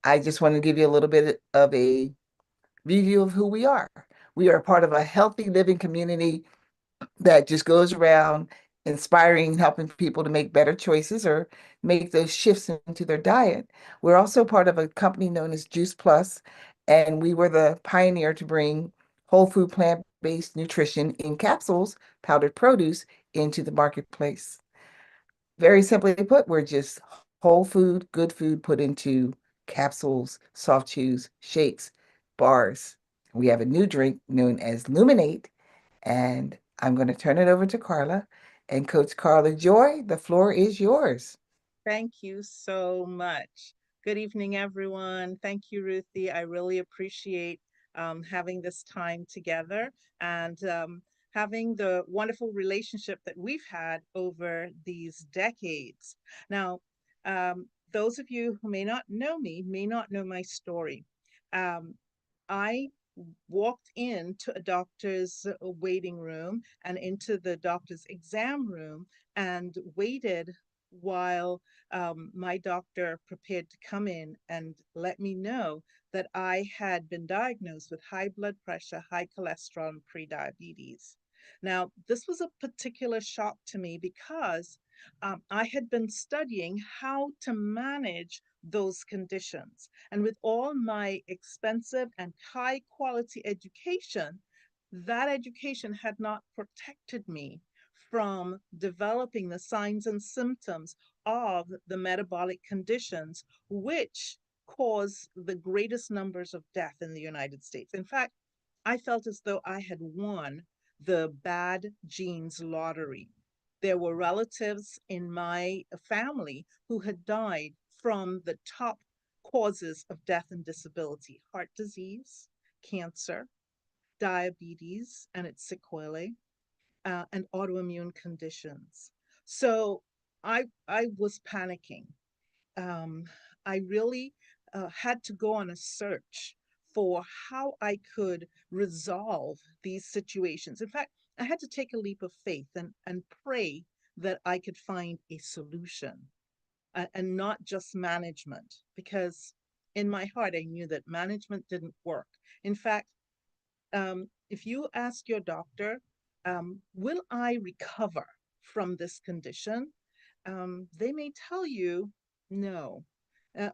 I just want to give you a little bit of a review of who we are. We are part of a healthy living community that just goes around inspiring, helping people to make better choices or make those shifts into their diet. We're also part of a company known as Juice Plus, and we were the pioneer to bring whole food plant-based nutrition in capsules, powdered produce into the marketplace. Very simply put, we're just whole food, good food put into capsules, soft chews, shakes, bars. We have a new drink known as Luminate, and I'm going to turn it over to Carla. And Coach Carla Joy, the floor is yours. Thank you so much. Good evening, everyone. Thank you, Ruthie. I really appreciate having this time together and having the wonderful relationship that we've had over these decades. Now, those of you who may not know me may not know my story. Um, I walked into a doctor's waiting room and into the doctor's exam room and waited while my doctor prepared to come in and let me know that I had been diagnosed with high blood pressure, high cholesterol, and prediabetes. Now, this was a particular shock to me because I had been studying how to manage those conditions. And with all my expensive and high quality education, that education had not protected me from developing the signs and symptoms of the metabolic conditions which cause the greatest numbers of death in the United States. In fact, I felt as though I had won the bad genes lottery. There were relatives in my family who had died from the top causes of death and disability: heart disease, cancer, diabetes and its sequelae, and autoimmune conditions. So I was panicking. um, I really had to go on a search for how I could resolve these situations. In fact, I had to take a leap of faith and pray that I could find a solution, and not just management, because in my heart, I knew that management didn't work. In fact, if you ask your doctor, will I recover from this condition? They may tell you no,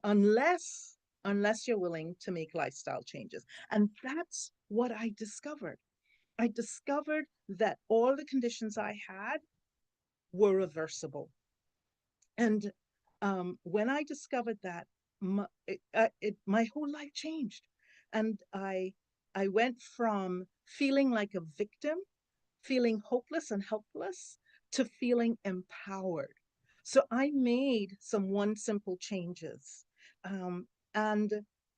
unless you're willing to make lifestyle changes. And that's what I discovered. I discovered that all the conditions I had were reversible. And when I discovered that, my whole life changed. And I went from feeling like a victim, feeling hopeless and helpless, to feeling empowered. So I made some one simple changes. And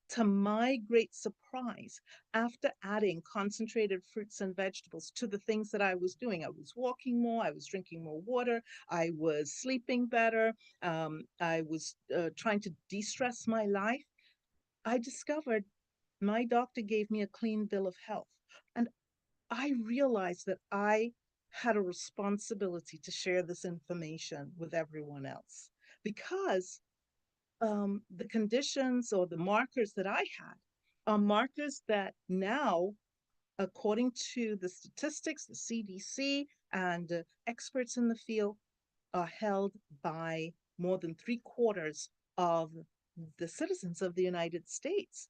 to my great surprise, after adding concentrated fruits and vegetables to the things that I was doing, I was walking more, I was drinking more water, I was sleeping better, I was trying to de stress my life. I discovered my doctor gave me a clean bill of health. And I realized that I had a responsibility to share this information with everyone else because the conditions or the markers that I had are markers that now, according to the statistics, the CDC, and experts in the field, are held by more than three-quarters of the citizens of the United States.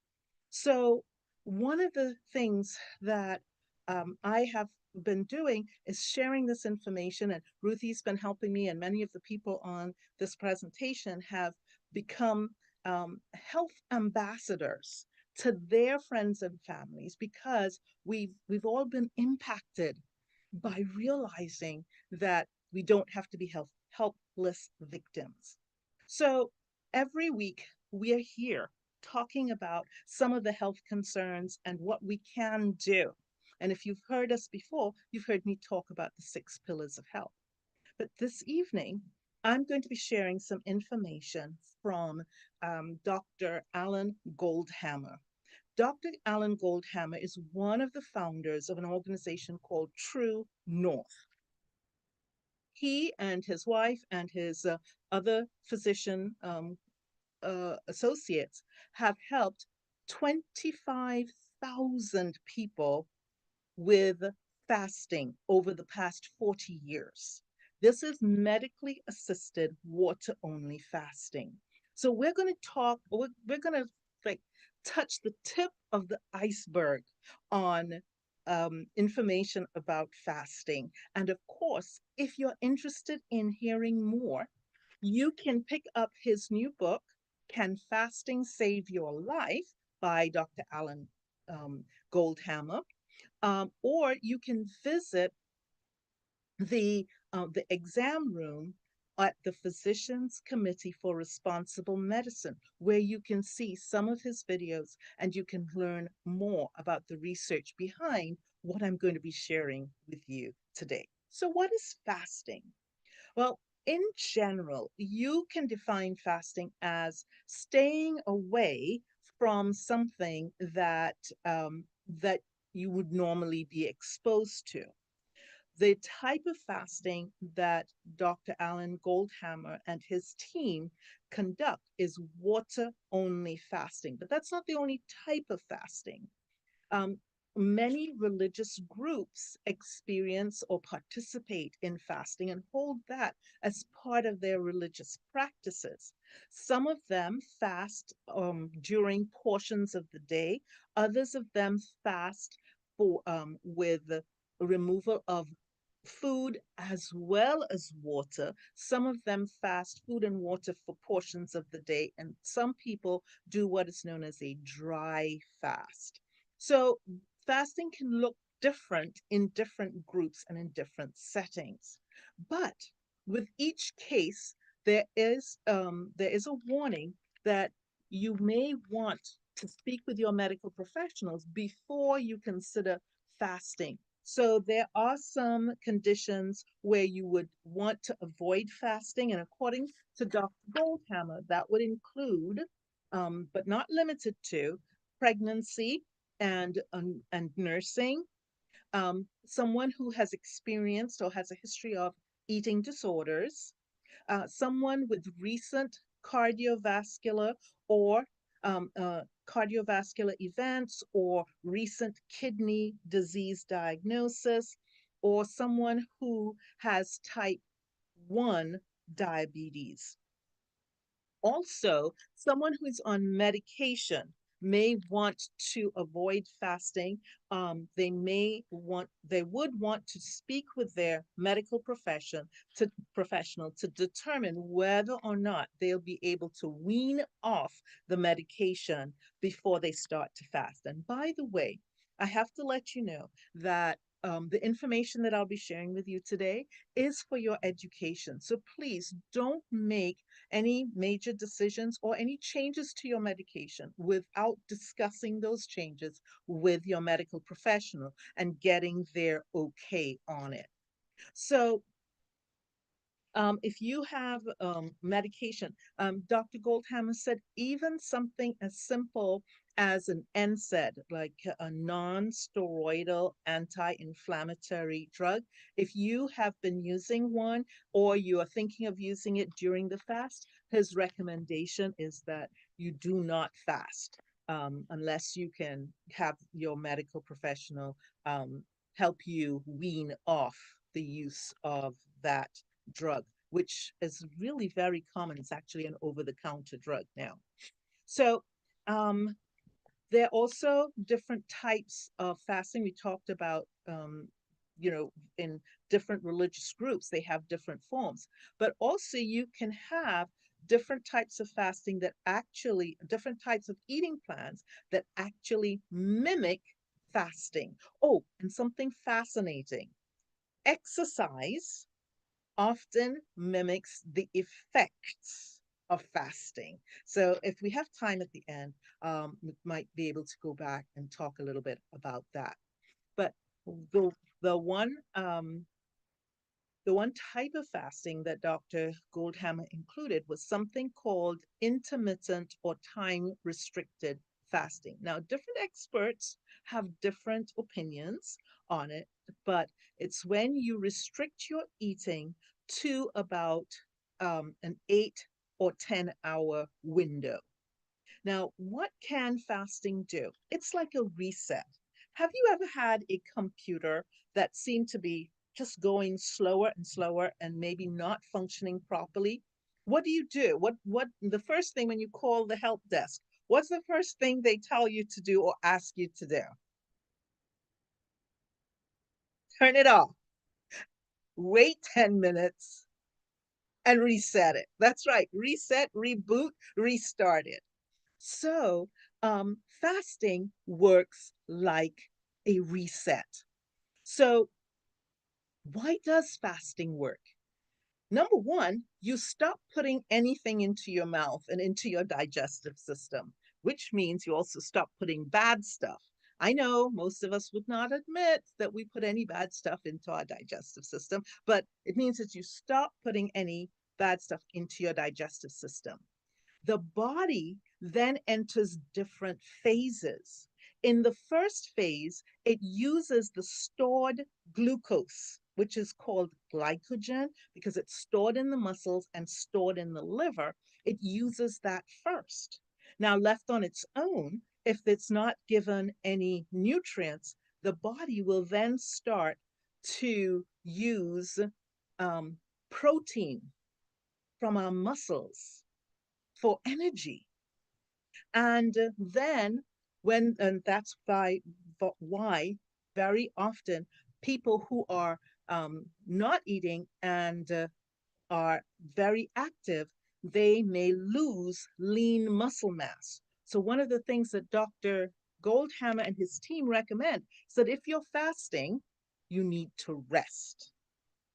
So, one of the things that I have been doing is sharing this information, and Ruthie's been helping me, and many of the people on this presentation have become health ambassadors to their friends and families because we've all been impacted by realizing that we don't have to be helpless victims. So every week we are here talking about some of the health concerns and what we can do. And if you've heard us before, you've heard me talk about the six pillars of health. But this evening, I'm going to be sharing some information from Dr. Alan Goldhammer. Dr. Alan Goldhammer is one of the founders of an organization called True North. He and his wife and his other physician associates have helped 25,000 people with fasting over the past 40 years. This is medically assisted water only fasting. So we're going to like touch the tip of the iceberg on information about fasting. And of course, if you're interested in hearing more, you can pick up his new book, Can Fasting Save Your Life by Dr. Alan um, Goldhammer, or you can visit the exam room at the Physicians Committee for Responsible Medicine, where you can see some of his videos and you can learn more about the research behind what I'm going to be sharing with you today. So, what is fasting? Well, in general, you can define fasting as staying away from something that you would normally be exposed to. The type of fasting that Dr. Alan Goldhammer and his team conduct is water only fasting, but that's not the only type of fasting. Um, Many religious groups experience or participate in fasting and hold that as part of their religious practices. Some of them fast during portions of the day, others of them fast with removal of food as well as water. Some of them fast food and water for portions of the day, and some people do what is known as a dry fast. So fasting can look different in different groups and in different settings. But with each case, there is a warning that you may want to speak with your medical professionals before you consider fasting. So there are some conditions where you would want to avoid fasting, and according to Dr. Goldhammer, that would include, but not limited to, pregnancy and nursing, someone who has experienced or has a history of eating disorders, someone with recent cardiovascular or cardiovascular events or recent kidney disease diagnosis, or someone who has type 1 diabetes. Also, someone who's on medication may want to avoid fasting. They would want to speak with their medical professional to determine whether or not they'll be able to wean off the medication before they start to fast. And by the way, I have to let you know that the information that I'll be sharing with you today is for your education. So please don't make any major decisions or any changes to your medication without discussing those changes with your medical professional and getting their okay on it. So if you have medication, Dr. Goldhammer said even something as simple as an NSAID, like a non-steroidal anti-inflammatory drug, if you have been using one or you are thinking of using it during the fast, his recommendation is that you do not fast unless you can have your medical professional help you wean off the use of that drug, which is really very common. It's actually an over the counter drug now. So, there are also different types of fasting. We talked about, in different religious groups, they have different forms. But also, you can have different types of fasting different types of eating plans that actually mimic fasting. Oh, and something fascinating, exercise often mimics the effects of fasting. So, if we have time at the end, we might be able to go back and talk a little bit about that. But the the one um, the one type of fasting that Dr. Goldhammer included was something called intermittent or time restricted fasting. Now, different experts have different opinions on it, but it's when you restrict your eating to about an or 10-hour window. Now, what can fasting do? It's like a reset. Have you ever had a computer that seemed to be just going slower and slower and maybe not functioning properly? What do? What the first thing when you call the help desk? What's the first thing they tell you to do or ask you to do? Turn it off. Wait 10 minutes and reset it. That's right. Reset, reboot, restart it. So, fasting works like a reset. So, why does fasting work? Number one, you stop putting anything into your mouth and into your digestive system, which means you also stop putting bad stuff. I know most of us would not admit that we put any bad stuff into our digestive system, but it means that you stop putting any bad stuff into your digestive system. The body then enters different phases. In the first phase, it uses the stored glucose, which is called glycogen because it's stored in the muscles and stored in the liver. It uses that first. Now, left on its own, if it's not given any nutrients, the body will then start to use um, protein from our muscles for energy. And then and that's why very often people who are not eating and are very active, they may lose lean muscle mass. So one of the things that Dr. Goldhammer and his team recommend is that if you're fasting, you need to rest.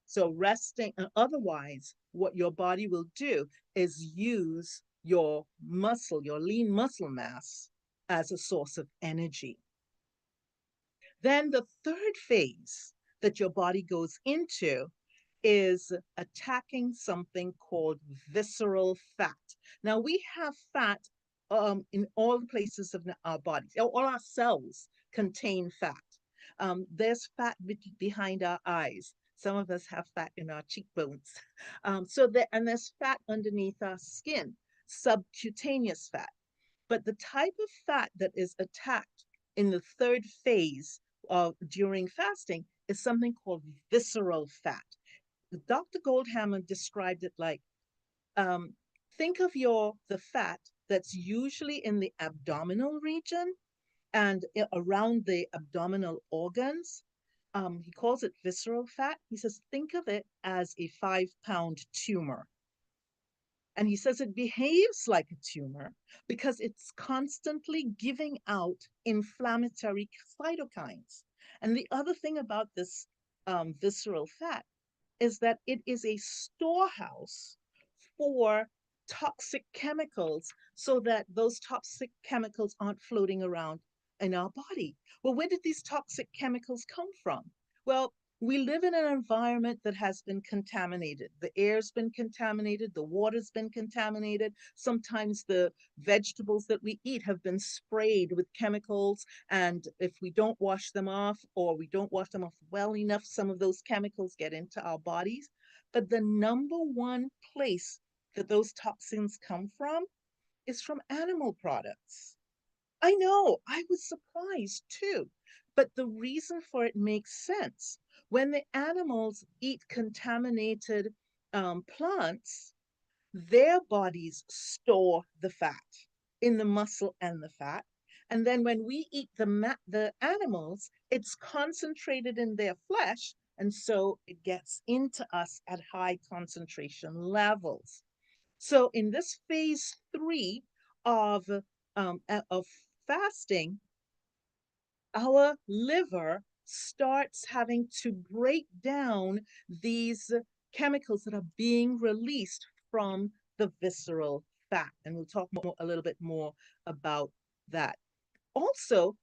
So resting, and otherwise, what your body will do is use your muscle, your lean muscle mass, as a source of energy. Then the third phase that your body goes into is attacking something called visceral fat. Now, we have fat in all the places of our bodies. All our cells contain fat. There's fat behind our eyes. Some of us have fat in our cheekbones. And there's fat underneath our skin, subcutaneous fat. But the type of fat that is attacked in the third phase during fasting is something called visceral fat. Dr. Goldhammer described it like um, think of the fat that's usually in the abdominal region and around the abdominal organs. He calls it visceral fat. He says, think of it as a 5-pound tumor. And he says it behaves like a tumor because it's constantly giving out inflammatory cytokines. And the other thing about this visceral fat is that it is a storehouse for toxic chemicals so that those toxic chemicals aren't floating around in our body. Well, where did these toxic chemicals come from? Well, we live in an environment that has been contaminated. The air's been contaminated, the water's been contaminated. Sometimes the vegetables that we eat have been sprayed with chemicals. And if we don't wash them off or we don't wash them off well enough, some of those chemicals get into our bodies. But the number one place that those toxins come from is from animal products. I know, I was surprised too. But the reason for it makes sense. When the animals eat contaminated plants, their bodies store the fat in the muscle and the fat. And then when we eat the animals, it's concentrated in their flesh. And so it gets into us at high concentration levels. So in this phase 3 of, of fasting, our liver starts having to break down these chemicals that are being released from the visceral fat. And we'll talk a little bit more about that. Also,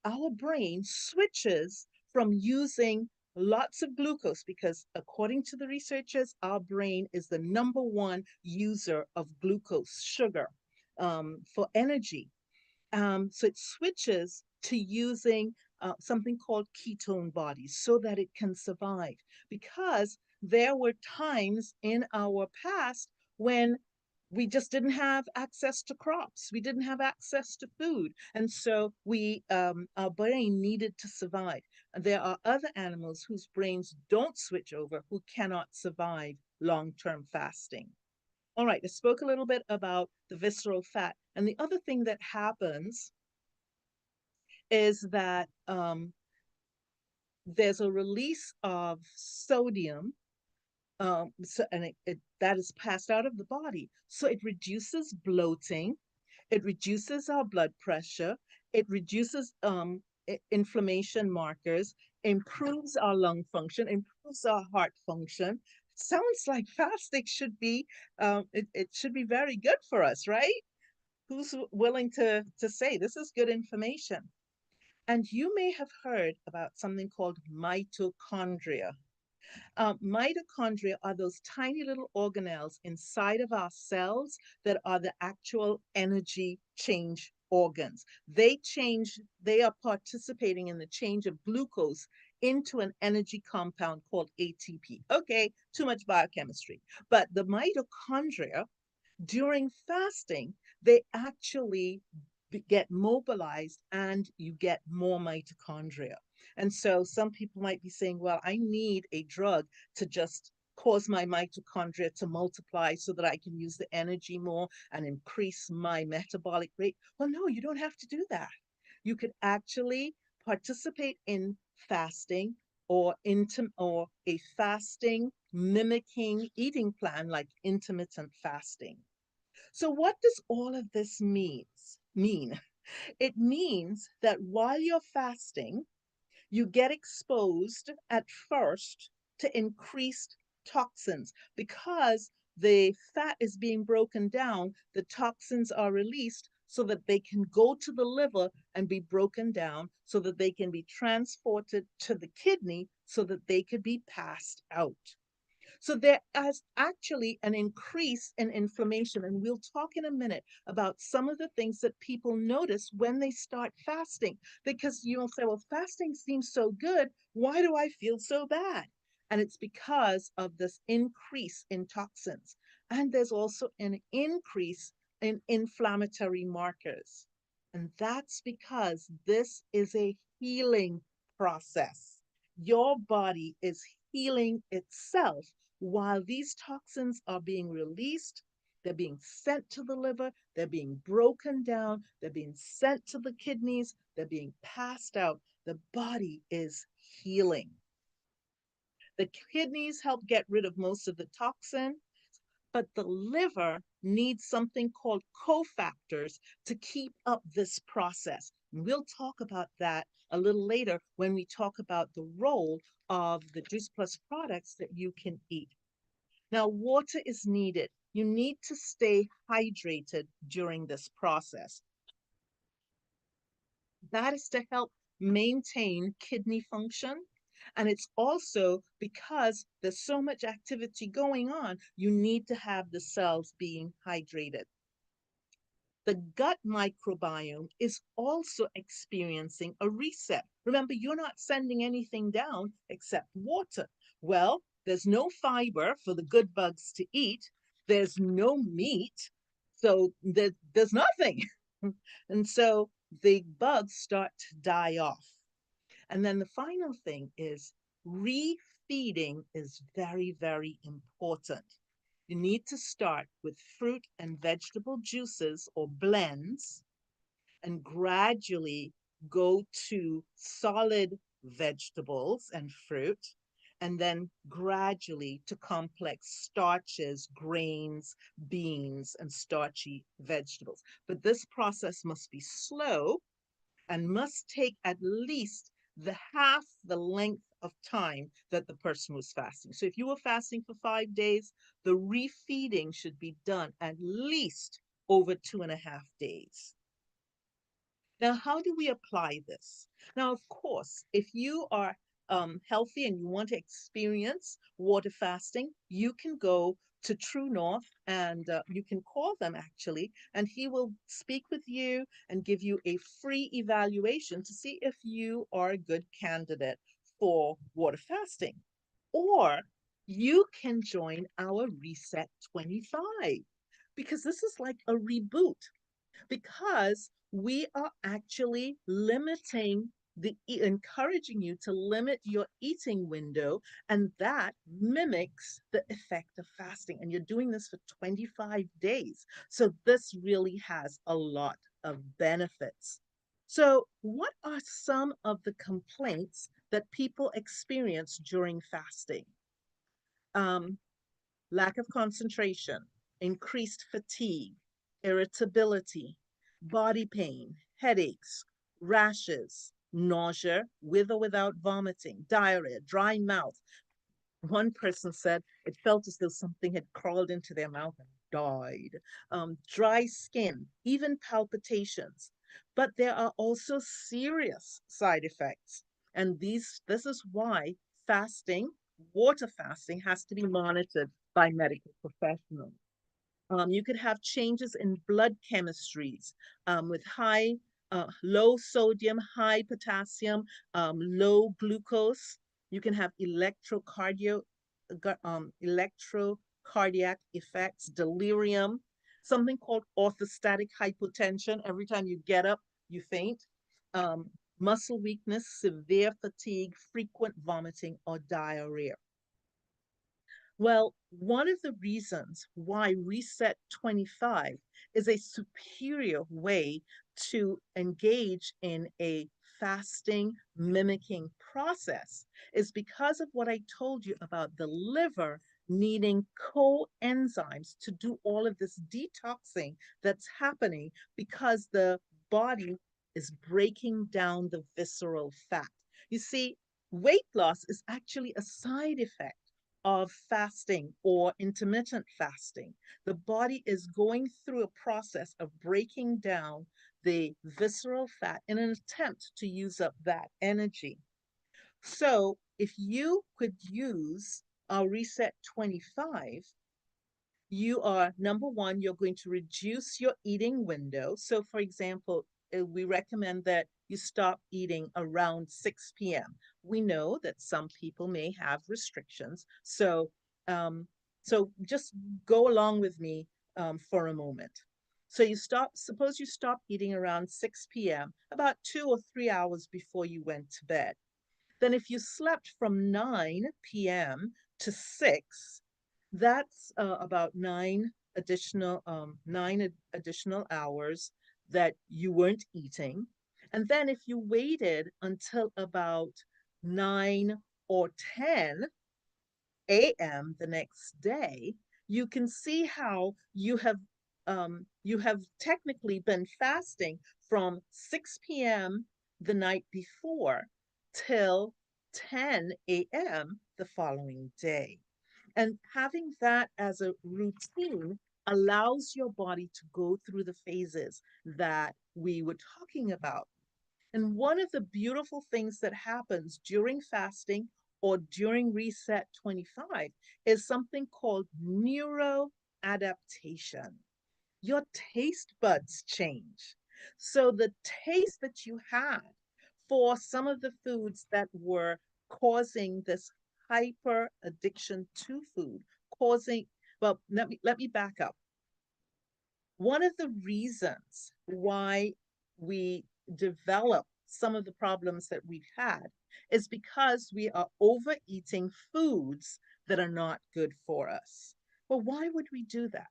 our brain switches from using lots of glucose because, according to the researchers, our brain is the number one user of glucose, sugar, for energy. So it switches to using something called ketone bodies so that it can survive. Because there were times in our past when we just didn't have access to crops. We didn't have access to food. And so our brain needed to survive. And there are other animals whose brains don't switch over, who cannot survive long-term fasting. All right, I spoke a little bit about the visceral fat. And the other thing that happens is that there's a release of sodium, that is passed out of the body. So it reduces bloating, it reduces our blood pressure, it reduces inflammation markers, improves our lung function, improves our heart function. Sounds like fasting should be it should be very good for us, right? Who's willing to say this is good information? And you may have heard about something called mitochondria. Mitochondria are those tiny little organelles inside of our cells that are the actual energy change organs. They are participating in the change of glucose into an energy compound called ATP. Okay, too much biochemistry. But the mitochondria during fasting, they actually get mobilized and you get more mitochondria. And so some people might be saying, well, I need a drug to just cause my mitochondria to multiply so that I can use the energy more and increase my metabolic rate. Well, no, you don't have to do that. You could actually participate in fasting or a fasting mimicking eating plan like intermittent fasting. So what does all of this mean? It means that while you're fasting, you get exposed at first to increased toxins because the fat is being broken down, the toxins are released so that they can go to the liver and be broken down so that they can be transported to the kidney so that they could be passed out. So there is actually an increase in inflammation. And we'll talk in a minute about some of the things that people notice when they start fasting. Because you'll say, well, fasting seems so good. Why do I feel so bad? And it's because of this increase in toxins. And there's also an increase in inflammatory markers. And that's because this is a healing process. Your body is healing itself while these toxins are being released. They're being sent to the liver, they're being broken down, they're being sent to the kidneys, they're being passed out. The body is healing. The kidneys help get rid of most of the toxin, but the liver needs something called cofactors to keep up this process. And we'll talk about that a little later when we talk about the role of the Juice Plus products that you can eat. Now, water is needed. You need to stay hydrated during this process. That is to help maintain kidney function. And it's also because there's so much activity going on, you need to have the cells being hydrated. The gut microbiome is also experiencing a reset. Remember, you're not sending anything down except water. Well, there's no fiber for the good bugs to eat, there's no meat, so there's nothing. And so the bugs start to die off. And then the final thing is refeeding is very, very important. You need to start with fruit and vegetable juices or blends and gradually go to solid vegetables and fruit, and then gradually to complex starches, grains, beans, and starchy vegetables. But this process must be slow and must take at least the half the length of time that the person was fasting. So if you were fasting for 5 days, the refeeding should be done at least over 2.5 days. Now, how do we apply this? Now, of course, if you are healthy and you want to experience water fasting, you can go to True North and you can call them actually, and he will speak with you and give you a free evaluation to see if you are a good candidate for water fasting. Or you can join our Reset 25 because this is like a reboot because we are actually limiting encouraging you to limit your eating window, and that mimics the effect of fasting, and you're doing this for 25 days, so this really has a lot of benefits. So what are some of the complaints that people experience during fasting? um, Lack of concentration, increased fatigue, irritability, body pain, headaches, rashes, nausea with or without vomiting, diarrhea, dry mouth. One person said it felt as though something had crawled into their mouth and died. Dry skin, even palpitations. But there are also serious side effects. And this is why fasting, water fasting, has to be monitored by medical professionals. You could have changes in blood chemistries with low sodium, high potassium, low glucose. You can have electrocardiac effects, delirium, something called orthostatic hypotension. Every time you get up, you faint. Um, Muscle weakness, severe fatigue, frequent vomiting, or diarrhea. Well, one of the reasons why Reset 25 is a superior way to engage in a fasting mimicking process is because of what I told you about the liver needing coenzymes to do all of this detoxing that's happening because the body is breaking down the visceral fat. You see, weight loss is actually a side effect of fasting or intermittent fasting. The body is going through a process of breaking down the visceral fat in an attempt to use up that energy. So, if you could use our Reset 25, you are number one, you're going to reduce your eating window. So, for example, we recommend that you stop eating around 6 p.m. We know that some people may have restrictions. Um, so just go along with me for a moment. So suppose you stop eating around 6 p.m., about 2 or 3 hours before you went to bed. Then if you slept from 9 p.m. to 6, that's about nine additional hours that you weren't eating. And then if you waited until about 9 or 10 a.m. the next day, you can see how you have technically been fasting from 6 p.m. the night before till 10 a.m. the following day. And having that as a routine allows your body to go through the phases that we were talking about. And one of the beautiful things that happens during fasting or during Reset 25 is something called neuroadaptation. Your taste buds change. So the taste that you had for some of the foods that were causing this hyper addiction to food, causing, well, let me back up. One of the reasons why we develop some of the problems that we've had is because we are overeating foods that are not good for us. Well, why would we do that?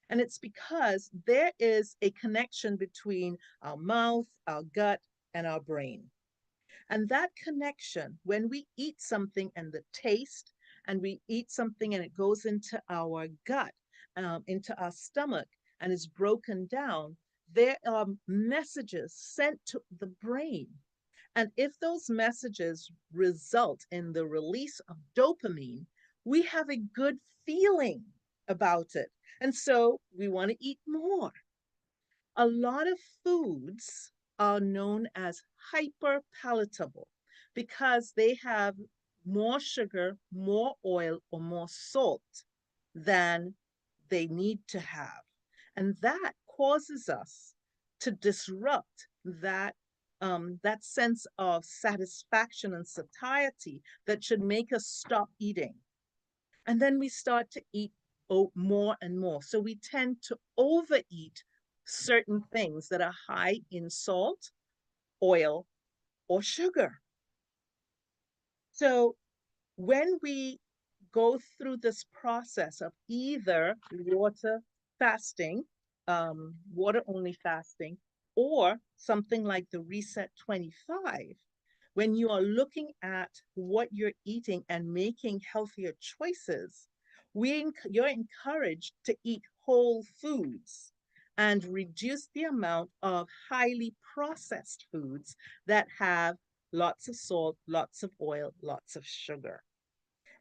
And it's because there is a connection between our mouth, our gut, and our brain. And that connection, when we eat something and the taste, and we eat something and it goes into our gut, into our stomach, and is broken down, there are messages sent to the brain. And if those messages result in the release of dopamine, we have a good feeling about it. And so we want to eat more. A lot of foods are known as hyperpalatable because they have more sugar, more oil, or more salt than they need to have. And that causes us to disrupt that sense of satisfaction and satiety that should make us stop eating. And then we start to eat more and more. So we tend to overeat certain things that are high in salt, oil, or sugar. So when we go through this process of either water fasting, water only fasting, or something like the Reset 25, when you are looking at what you're eating and making healthier choices, you're encouraged to eat whole foods and reduce the amount of highly processed foods that have lots of salt, lots of oil, lots of sugar.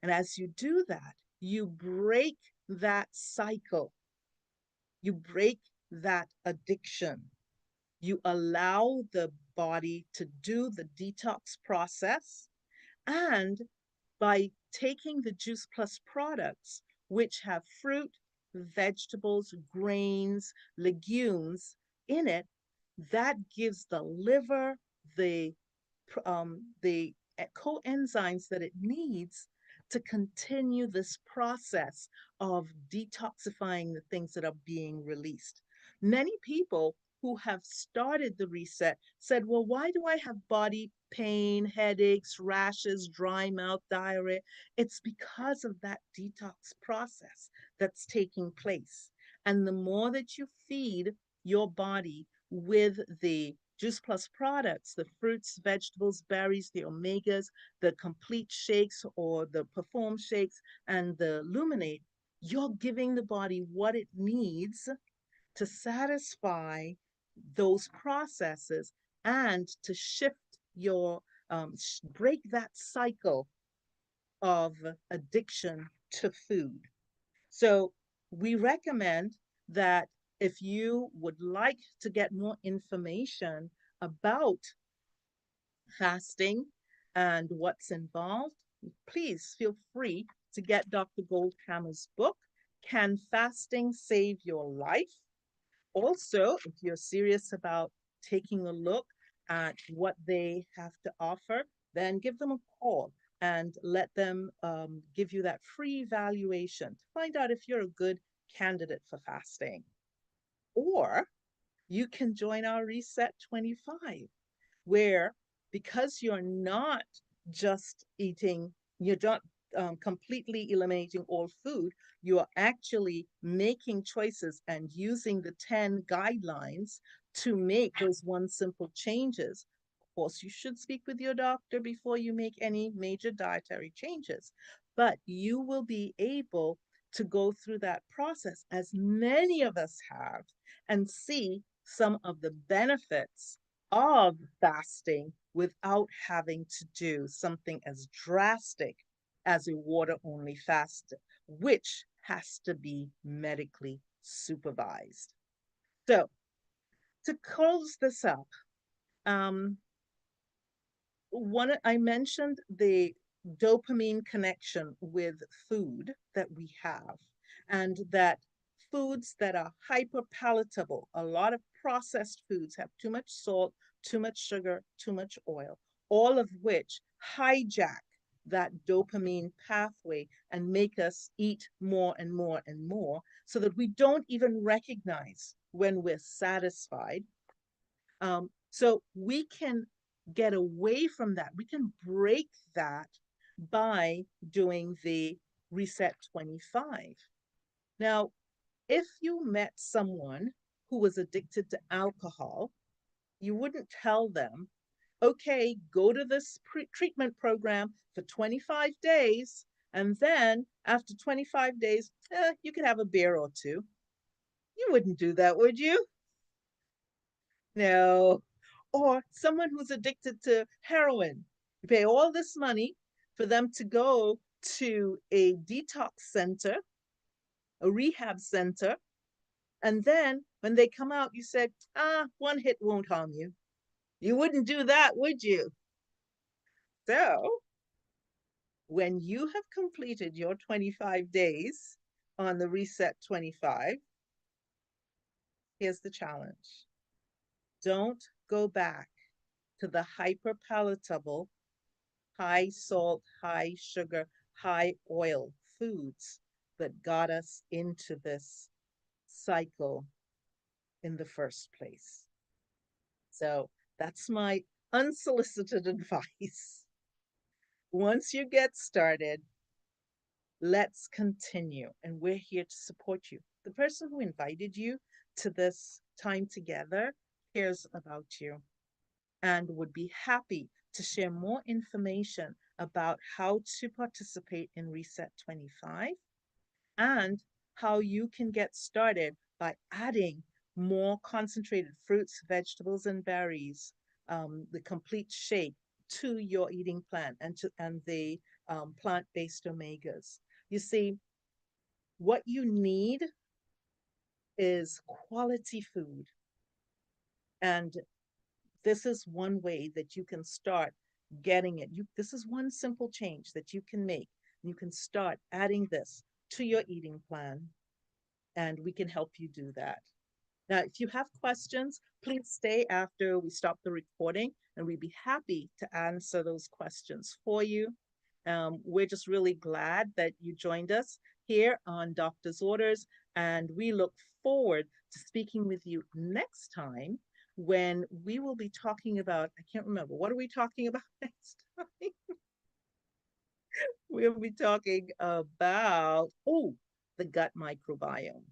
And as you do that, you break that cycle, you break that addiction. You allow the body to do the detox process. And by taking the Juice Plus products, which have fruit, vegetables, grains, legumes in it, that gives the liver the the coenzymes that it needs to continue this process of detoxifying the things that are being released. Many people who have started the reset said, well, why do I have body pain, headaches, rashes, dry mouth, diarrhea? It's because of that detox process that's taking place. And the more that you feed your body with the Juice Plus products, the fruits, vegetables, berries, the omegas, the complete shakes or the perform shakes, and the luminate, you're giving the body what it needs to satisfy those processes and to shift your, break that cycle of addiction to food. So we recommend that if you would like to get more information about fasting and what's involved, please feel free to get Dr. Goldhammer's book, Can Fasting Save Your Life? Also, if you're serious about taking a look at what they have to offer, then give them a call and let them give you that free evaluation to find out if you're a good candidate for fasting. Or you can join our Reset 25, where because you're not just eating, you're not completely eliminating all food, you are actually making choices and using the 10 guidelines to make those one simple changes. Of course, you should speak with your doctor before you make any major dietary changes, but you will be able to go through that process, as many of us have, and see some of the benefits of fasting without having to do something as drastic as a water only fast, which has to be medically supervised. So, to close this up, um, one I mentioned the dopamine connection with food that we have, and that foods that are hyper palatable, a lot of processed foods have too much salt, too much sugar, too much oil, all of which hijack that dopamine pathway and make us eat more and more and more so that we don't even recognize when we're satisfied. So we can get away from that. We can break that by doing the Reset 25. Now, if you met someone who was addicted to alcohol, you wouldn't tell them, okay, go to this treatment program for 25 days, and then after 25 days, you can have a beer or two. You wouldn't do that, would you? No. Or someone who's addicted to heroin. You pay all this money for them to go to a detox center, a rehab center, and then when they come out, you said, one hit won't harm you. You wouldn't do that, would you? So when you have completed your 25 days on the Reset 25, here's the challenge. Don't go back to the hyper palatable, high salt, high sugar, high oil foods that got us into this cycle in the first place. So that's my unsolicited advice. Once you get started, let's continue. And we're here to support you. The person who invited you to this time together cares about you and would be happy to share more information about how to participate in Reset 25 and how you can get started by adding more concentrated fruits, vegetables, and berries, the complete shake to your eating plan and the plant-based omegas. You see, what you need is quality food, and this is one way that you can start getting it. This is one simple change that you can make. You can start adding this to your eating plan, and we can help you do that. Now, if you have questions, please stay after we stop the recording, and we'd be happy to answer those questions for you. We're just really glad that you joined us here on Doctor's Orders, and we look forward to speaking with you next time when we will be talking about, I can't remember, what are we talking about next time? We'll be talking about, oh, the gut microbiome.